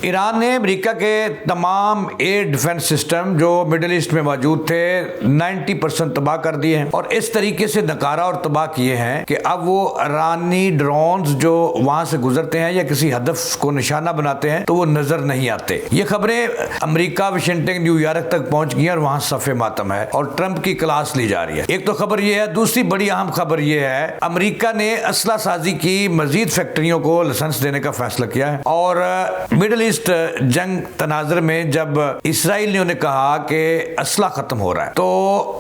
Iran ने America के तमाम एयर डिफेंस सिस्टम जो मिडिल ईस्ट में मौजूद थे 90% तबाह कर दिए हैं और इस तरीके से नकारा और तबाह किए हैं कि अब वो ईरानी ड्रोन्स जो वहां से गुजरते हैं या किसी हदफ को निशाना बनाते हैं तो वो नजर नहीं आते। ये खबरें अमेरिका, वाशिंगटन, न्यूयॉर्क तक पहुंच गई और वहां सफ़े मातम है और ट्रंप की क्लास ली जा रही है। एक तो खबर ये है। दूसरी बड़ी अहम खबर ये है, अमेरिका ने असला साजी की मजीद फैक्ट्रियों को लाइसेंस देने का फैसला किया है और मिडिल ईस्ट जंग तनाजर में जब इसराइल ने उन्हें कहा कि असला खत्म हो रहा है तो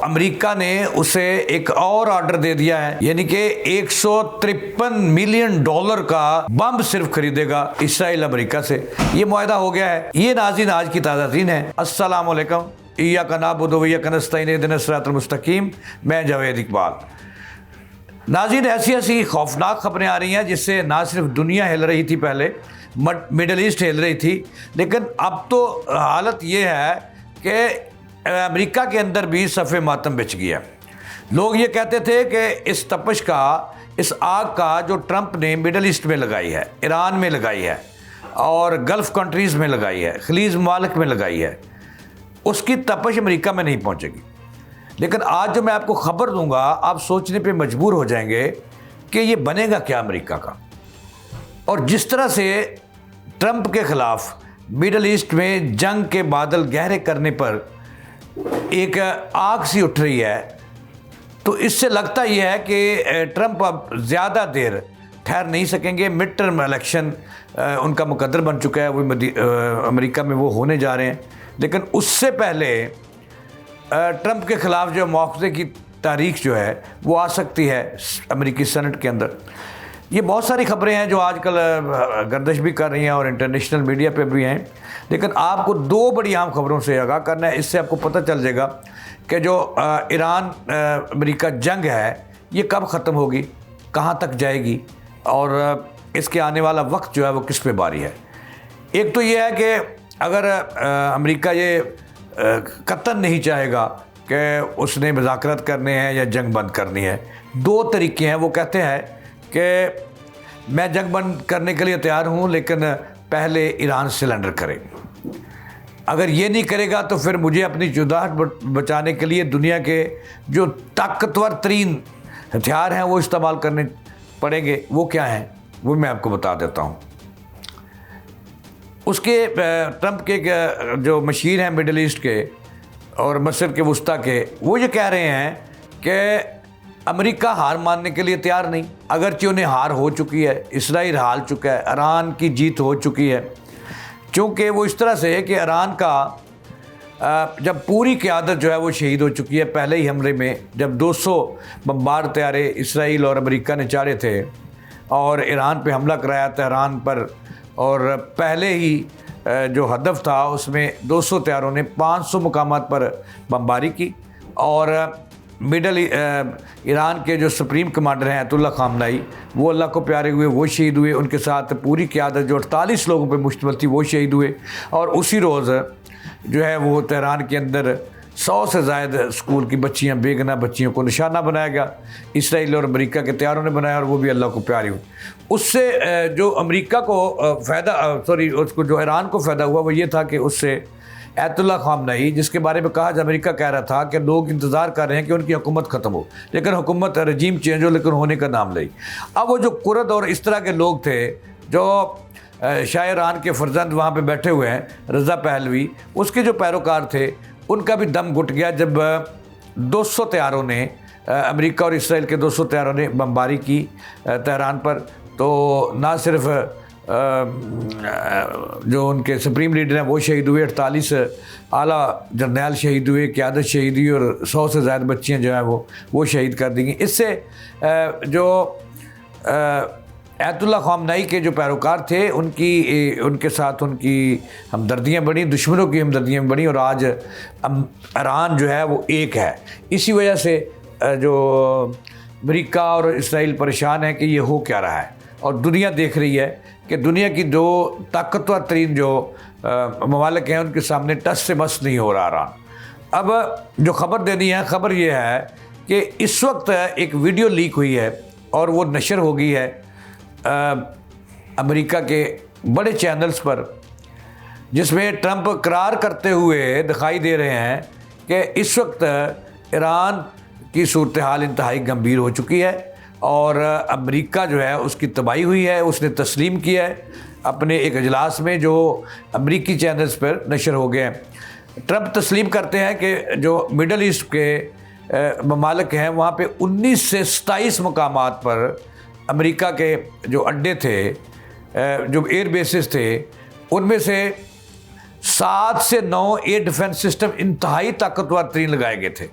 अमेरिका ने उसे एक और ऑर्डर दे दिया है, यानी कि $153 मिलियन का बम सिर्फ खरीदेगा इसराइल अमेरिका से। ये मुआहदा हो गया है। ये नाज़रीन आज की ताज़ा तरीन है। अस्सलाम वालेकुम। इय्याका नअबुदु व इय्याका नस्तईन इहदिनस सिरातल मुस्तकीम। मैं जावेद इकबाल। नाज़रीन, ऐसी ऐसी खौफनाक खबरें आ रही हैं जिससे ना सिर्फ दुनिया हिल रही थी, पहले मिडिल ईस्ट हिल रही थी, लेकिन अब तो हालत ये है कि अमेरिका के अंदर भी सफ़े मातम बिछ गया। लोग ये कहते थे कि इस तपश का, इस आग का जो ट्रंप ने मिडिल ईस्ट में लगाई है, ईरान में लगाई है और गल्फ़ कंट्रीज़ में लगाई है, खलीज ममालिक में लगाई है, उसकी तपश अमेरिका में नहीं पहुंचेगी। लेकिन आज जो मैं आपको खबर दूंगा, आप सोचने पे मजबूर हो जाएंगे कि ये बनेगा क्या अमेरिका का। और जिस तरह से ट्रंप के ख़िलाफ़ मिडिल ईस्ट में जंग के बादल गहरे करने पर एक आग सी उठ रही है, तो इससे लगता यह है कि ट्रंप अब ज़्यादा देर ठहर नहीं सकेंगे। मिड टर्म इलेक्शन उनका मुकद्दर बन चुका है, वो अमेरिका में वो होने जा रहे हैं। लेकिन उससे पहले ट्रंप के ख़िलाफ़ जो मुआवजे की तारीख जो है वो आ सकती है अमेरिकी सेनेट के अंदर। ये बहुत सारी खबरें हैं जो आजकल गर्दिश भी कर रही हैं और इंटरनेशनल मीडिया पे भी हैं, लेकिन आपको दो बड़ी अहम खबरों से आगाह करना है। इससे आपको पता चल जाएगा कि जो ईरान अमेरिका जंग है ये कब ख़त्म होगी, कहाँ तक जाएगी और इसके आने वाला वक्त जो है वो किस पे बारी है। एक तो ये है कि अगर अमेरिका ये कतई नहीं चाहेगा कि उसने मुज़ाकरात करने हैं या जंग बंद करनी है, दो तरीके हैं। वो कहते हैं कि मैं जंग बंद करने के लिए तैयार हूँ, लेकिन पहले ईरान सिलेंडर करे। अगर ये नहीं करेगा तो फिर मुझे अपनी जुदाहट बचाने के लिए दुनिया के जो ताकतवर तरीन हथियार हैं वो इस्तेमाल करने पड़ेंगे। वो क्या हैं वो मैं आपको बता देता हूँ। उसके ट्रंप के जो मशीर हैं मिडिल ईस्ट के और मशरिक़ के वस्ता के, वो ये कह रहे हैं कि अमेरिका हार मानने के लिए तैयार नहीं। अगरचे उन्हें हार हो चुकी है, इसराइल हार चुका है, ईरान की जीत हो चुकी है। चूँकि वो इस तरह से है कि ईरान का जब पूरी क़यादत जो है वो शहीद हो चुकी है पहले ही हमले में, जब 200 बमबार तैयारे इसराइल और अमेरिका ने चाढ़े थे और ईरान पे हमला कराया तेहरान पर, और पहले ही जो हदफ था उसमें 200 तैयारों ने 500 मुकामात पर बमबारी की और मिडल ईरान के जो सुप्रीम कमांडर हैं अयतुल्लाह ख़ामनेई, वो अल्लाह को प्यारे हुए, वो शहीद हुए। उनके साथ पूरी क़यादत जो 48 लोगों पे मुश्तमिल थी वो शहीद हुए। और उसी रोज़ जो है वो तेहरान के अंदर 100 से ज़ायद स्कूल की बच्चियां, बेगना बच्चियों को निशाना बनाया गया। इसराइल और अमेरिका के तैयारों ने बनाया और वो भी अल्लाह को प्यारी हुई। उससे जो अमेरिका को उसको जो ईरान को फ़ायदा हुआ वो ये था कि उससे अयतुल्लाह ख़ामनेई, जिसके बारे में कहा अमेरिका कह रहा था कि लोग इंतज़ार कर रहे हैं कि उनकी हुकूमत ख़त्म हो, लेकिन हुकूमत रजीम चेंज हो, लेकिन होने का नाम नहीं। अब वो जो कुर्द और इस तरह के लोग थे जो शाह ईरान के फ़र्जंद वहाँ पे बैठे हुए हैं, रज़ा पहलवी, उसके जो पैरोकार थे उनका भी दम घुट गया जब 200 तैयारों ने, अमेरिका और इसराइल के 200 तैयारों ने बमबारी की तेहरान पर। तो ना सिर्फ जो उनके सुप्रीम लीडर हैं वो शहीद हुए, 48 आला जर्नैल शहीद हुए, क़यादत शहीद हुई और 100 से ज़्यादा बच्चियाँ जो हैं वो शहीद कर दी गई। इससे जो अयतुल्लाह ख़ामनेई के जो पैरोकार थे उनके साथ उनकी हमदर्दियाँ बढ़ी, दुश्मनों की हमदर्दियाँ बढ़ी और आज ईरान जो है वो एक है। इसी वजह से जो अमेरिका और इसराइल परेशान है कि ये हो क्या रहा है, और दुनिया देख रही है कि दुनिया की दो ताकतवर तरीन जो ममालिक हैं उनके सामने टस से मस नहीं हो रहा ईरान। अब जो ख़बर देनी है, ख़बर ये है कि इस वक्त एक वीडियो लीक हुई है और वो नशर हो गई है अमेरिका के बड़े चैनल्स पर, जिसमें ट्रंप करार करते हुए दिखाई दे रहे हैं कि इस वक्त ईरान की सूरत हाल इंतहाई गंभीर हो चुकी है और अमेरिका जो है उसकी तबाही हुई है। उसने तस्लीम किया है अपने एक अजलास में, जो अमेरिकी चैनल्स पर नशर हो गए हैं। ट्रंप तस्लीम करते हैं कि जो मिडल ईस्ट के ममालिक हैं वहाँ पे 19 से 27 मकामात पर अमेरिका के जो अड्डे थे, जो एयर बेसिस थे, उनमें से 7 से 9 एयर डिफेंस सिस्टम इंतहाई ताकतवर तरीन लगाए गए थे,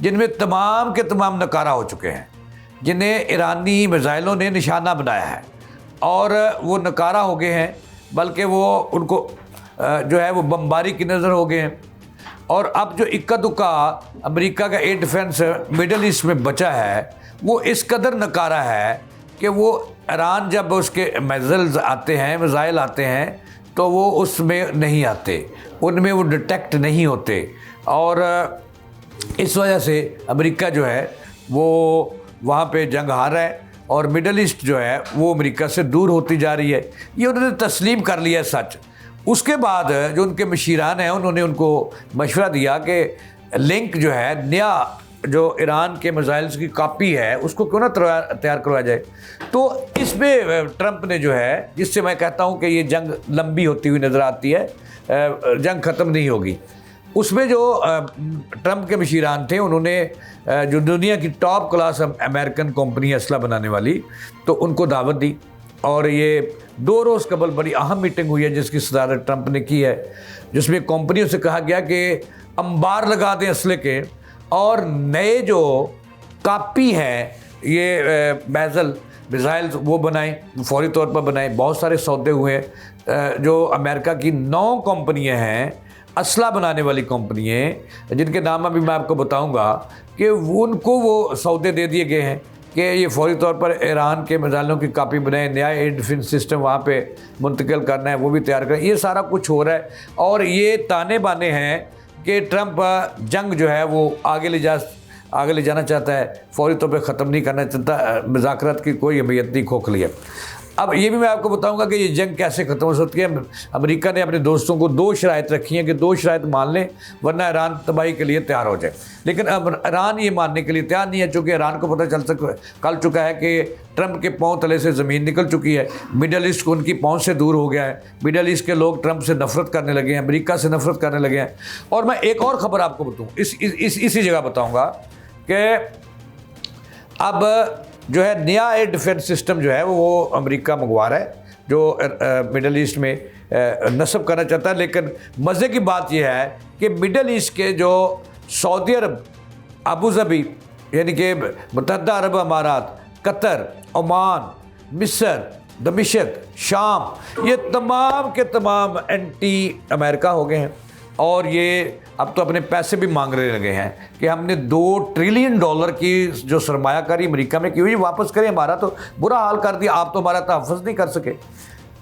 जिनमें तमाम के तमाम नकारा हो चुके हैं, जिन्हें ईरानी मिसाइलों ने निशाना बनाया है और वो नकारा हो गए हैं, बल्कि वो उनको जो है वो बमबारी की नज़र हो गए हैं। और अब जो इक्का दुक्का अमेरिका का एयर डिफेंस मिडल ईस्ट में बचा है वो इस कदर नकारा है कि वो ईरान जब उसके मिसाइल आते हैं तो वो उसमें नहीं आते, उनमें वो डिटेक्ट नहीं होते। और इस वजह से अमेरिका जो है वो वहाँ पे जंग हार रहा है और मिडल ईस्ट जो है वो अमेरिका से दूर होती जा रही है। ये उन्होंने तस्लीम कर लिया सच। उसके बाद जो उनके मशीरान हैं उन्होंने उनको मशवरा दिया कि लिंक जो है नया जो ईरान के मिसाइल्स की कॉपी है उसको क्यों ना तैयार करवाया जाए। तो इसमें ट्रंप ने जो है, जिससे मैं कहता हूँ कि ये जंग लंबी होती हुई नज़र आती है, जंग ख़त्म नहीं होगी। उसमें जो ट्रंप के मशीरान थे उन्होंने जो दुनिया की टॉप क्लास अमेरिकन कंपनी असला बनाने वाली, तो उनको दावत दी और ये 2 रोज़ कबल बड़ी अहम मीटिंग हुई है जिसकी सदारत ट्रंप ने की है, जिसमें कंपनियों से कहा गया कि अंबार लगा दें असले के और नए जो कापी हैं ये मिसाइल्स वो बनाएं, फौरी तौर पर बनाएं। बहुत सारे सौदे हुए हैं। जो अमेरिका की 9 कंपनियां हैं असला बनाने वाली कंपनियां, जिनके नाम अभी मैं आपको बताऊंगा, कि उनको वो सौदे दे दिए गए हैं कि ये फौरी तौर पर ईरान के मिसाइलों की कापी बनाए, नया एयर डिफेंस सिस्टम वहाँ पे मुंतकिल करना है, वो भी तैयार करें। ये सारा कुछ हो रहा है और ये ताने बाने हैं कि ट्रंप जंग जो है वो आगे ले जाना चाहता है, फौरी तौर पे ख़त्म नहीं करना चाहता। मुज़ाकरात की कोई अहमियत नहीं, खोखली है। अब ये भी मैं आपको बताऊंगा कि ये जंग कैसे ख़त्म हो सकती है। अमेरिका ने अपने दोस्तों को 2 शराइत रखी हैं कि 2 शराइत मान लें वरना ईरान तबाही के लिए तैयार हो जाए। लेकिन अब ईरान ये मानने के लिए तैयार नहीं है, चूँकि ईरान को पता चल चुका है कि ट्रंप के पाँव तले से ज़मीन निकल चुकी है। मिडल ईस्ट को उनकी पहुँच से दूर हो गया है। मिडल ईस्ट के लोग ट्रंप से नफरत करने लगे हैं, अमेरिका से नफरत करने लगे हैं। और मैं एक और ख़बर आपको बताऊँ, इसी जगह बताऊँगा कि अब जो है नया एयर डिफेंस सिस्टम जो है वो अमेरिका मंगवा रहा है, जो मिडल ईस्ट में नस्ब करना चाहता है। लेकिन मज़े की बात यह है कि मिडल ईस्ट के जो सऊदी अरब, अबू धाबी यानी कि मुत्तहदा अरब अमारात, कतर, ओमान, मिस्र, दमिश्क, शाम, ये तमाम के तमाम एंटी अमेरिका हो गए हैं और ये अब तो अपने पैसे भी मांगने लगे हैं कि हमने $2 ट्रिलियन की जो सरमायाकारी अमेरिका में की हुई वापस करें, हमारा तो बुरा हाल कर दिया, आप तो हमारा तहफ़्फ़ुज़ नहीं कर सके।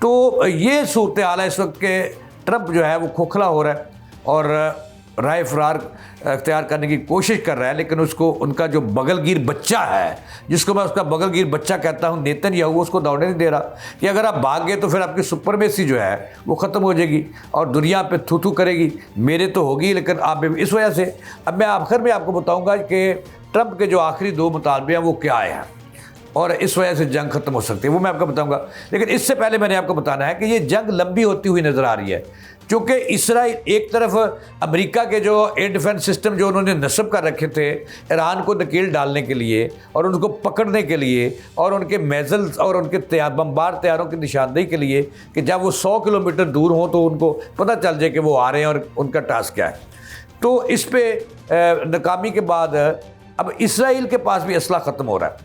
तो ये सूरत हाल है इस वक्त के। ट्रंप जो है वो खोखला हो रहा है और राय फरार अख्तियार करने की कोशिश कर रहा है, लेकिन उसको उनका जो बगलगीर बच्चा है, जिसको मैं उसका बगलगीर बच्चा कहता हूँ, नेतन्याहू, उसको दौड़ने नहीं दे रहा कि अगर आप भाग गए तो फिर आपकी सुपरमेसी जो है वो ख़त्म हो जाएगी और दुनिया पे थू थू करेगी। मेरे तो होगी लेकिन आप, इस वजह से अब मैं आखिर में आपको बताऊँगा कि ट्रंप के जो आखिरी 2 मुतालबे हैं वो क्या हैं और इस वजह से जंग ख़त्म हो सकती है, वो मैं आपको बताऊंगा। लेकिन इससे पहले मैंने आपको बताना है कि ये जंग लंबी होती हुई नज़र आ रही है, क्योंकि इसराइल एक तरफ अमेरिका के जो एयर डिफेंस सिस्टम जो उन्होंने नस्ब कर रखे थे ईरान को नकेल डालने के लिए और उनको पकड़ने के लिए और उनके मिसाइल्स और उनके बमबार तैयारों की निशानदेही के लिए कि जब वो 100 किलोमीटर दूर हों तो उनको पता चल जाए कि वो आ रहे हैं और उनका टास्क क्या है। तो इस पर नाकामी के बाद अब इसराइल के पास भी असला ख़त्म हो रहा है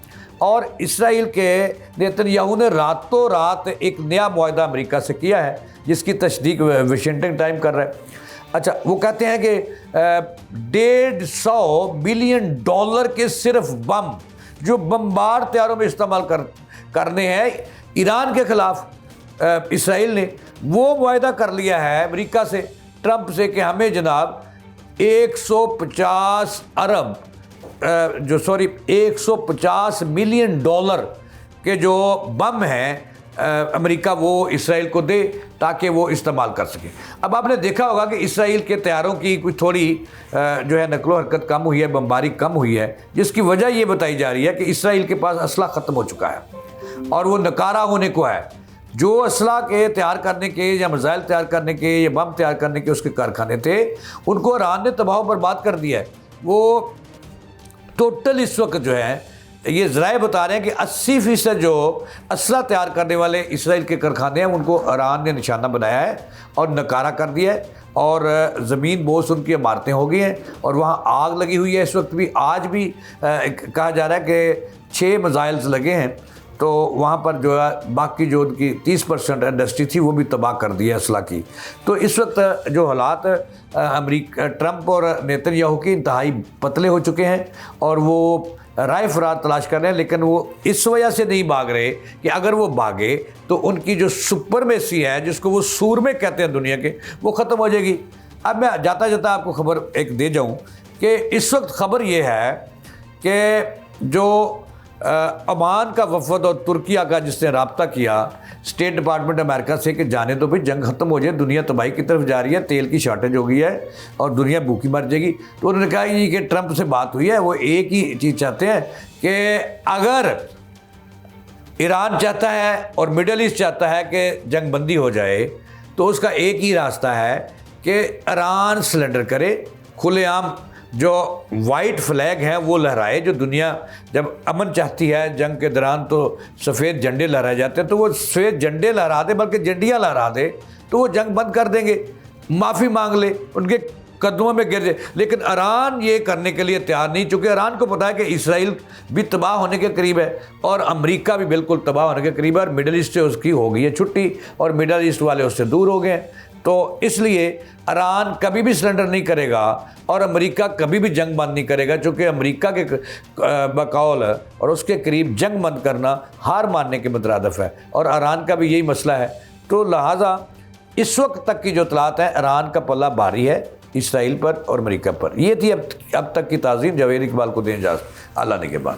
और इसराइल के नेतन्याहू ने रातों रात एक नया मुआहदा अमेरिका से किया है, जिसकी तस्दीक वाशिंगटन टाइम कर रहा है। अच्छा, वो कहते हैं कि $150 बिलियन के सिर्फ बम जो बमबार तैयारों में इस्तेमाल करने हैं ईरान के ख़िलाफ़, इसराइल ने वो मुआहदा कर लिया है अमेरिका से, ट्रंप से, कि हमें जनाब 150 मिलियन डॉलर के जो बम हैं अमेरिका वो इसराइल को दे ताकि वो इस्तेमाल कर सके। अब आपने देखा होगा कि इसराइल के तैयारों की कुछ थोड़ी जो है नकलो हरकत कम हुई है, बमबारी कम हुई है, जिसकी वजह ये बताई जा रही है कि इसराइल के पास असला ख़त्म हो चुका है और वो नकारा होने को है। जो असला के तैयार करने के या मिसाइल तैयार करने के या बम तैयार करने के उसके कारखाने थे, उनको ईरान ने तबाह बर्बाद कर दिया है। वो टोटल इस वक्त जो है ये ज़राए बता रहे हैं कि 80% जो असला तैयार करने वाले इसराइल के कारखाने हैं उनको ईरान ने निशाना बनाया है और नकारा कर दिया है और ज़मीन बोस उनकी इमारतें हो गई हैं और वहाँ आग लगी हुई है। इस वक्त भी आज भी कहा जा रहा है कि 6 मिसाइल्स लगे हैं, तो वहाँ पर जो है बाकी जो उनकी 30% इंडस्ट्री थी वो भी तबाह कर दी है असला की। तो इस वक्त जो हालात अमेरिका ट्रंप और नेतन्याहू के इंतहाई पतले हो चुके हैं और वो राय फरार तलाश कर रहे हैं, लेकिन वो इस वजह से नहीं भाग रहे कि अगर वो भागे तो उनकी जो सुपरमेसी है, जिसको वो सूरमे कहते हैं दुनिया के, वो ख़त्म हो जाएगी। अब मैं जाता जाता आपको खबर एक दे जाऊं कि इस वक्त खबर ये है कि जो ओमान का वफद और तुर्किया का जिसने रब्ता किया स्टेट डिपार्टमेंट अमेरिका से कि जाने तो भाई जंग ख़त्म हो जाए, दुनिया तबाही की तरफ जा रही है, तेल की शॉर्टेज हो गई है और दुनिया भूखी मर जाएगी। तो उन्होंने कहा ये कि ट्रंप से बात हुई है, वो एक ही चीज़ चाहते हैं कि अगर ईरान चाहता है और मिडल ईस्ट चाहता है कि जंग बंदी हो जाए तो उसका एक ही रास्ता है कि ईरान सरेंडर करे, खुलेआम जो वाइट फ्लैग हैं वो लहराए। जो दुनिया जब अमन चाहती है जंग के दौरान तो सफ़ेद झंडे लहराए जाते हैं, तो वो सफ़ेद झंडे लहरा दे, बल्कि झंडियाँ लहरा दे, तो वो जंग बंद कर देंगे, माफ़ी मांग ले, उनके कदमों में गिर जाए। लेकिन ईरान ये करने के लिए तैयार नहीं, चूँकि ईरान को पता है कि इसराइल भी तबाह होने के करीब है और अमेरिका भी बिल्कुल तबाह होने के करीब है और मिडल ईस्ट से उसकी हो गई है छुट्टी और मिडल ईस्ट वाले उससे दूर हो गए। तो इसलिए ईरान कभी भी सरेंडर नहीं करेगा और अमेरिका कभी भी जंग बंद नहीं करेगा, क्योंकि अमेरिका के बकौल और उसके करीब जंग बंद करना हार मानने के मुतरादिफ है और ईरान का भी यही मसला है। तो लिहाजा इस वक्त तक की जो इतलात है, ईरान का पल्ला भारी है इसराइल पर और अमेरिका पर। ये थी अब तक की ताज़ीम। जावेद इकबाल को दें इजाज़त, अल्लाह ने के बाद।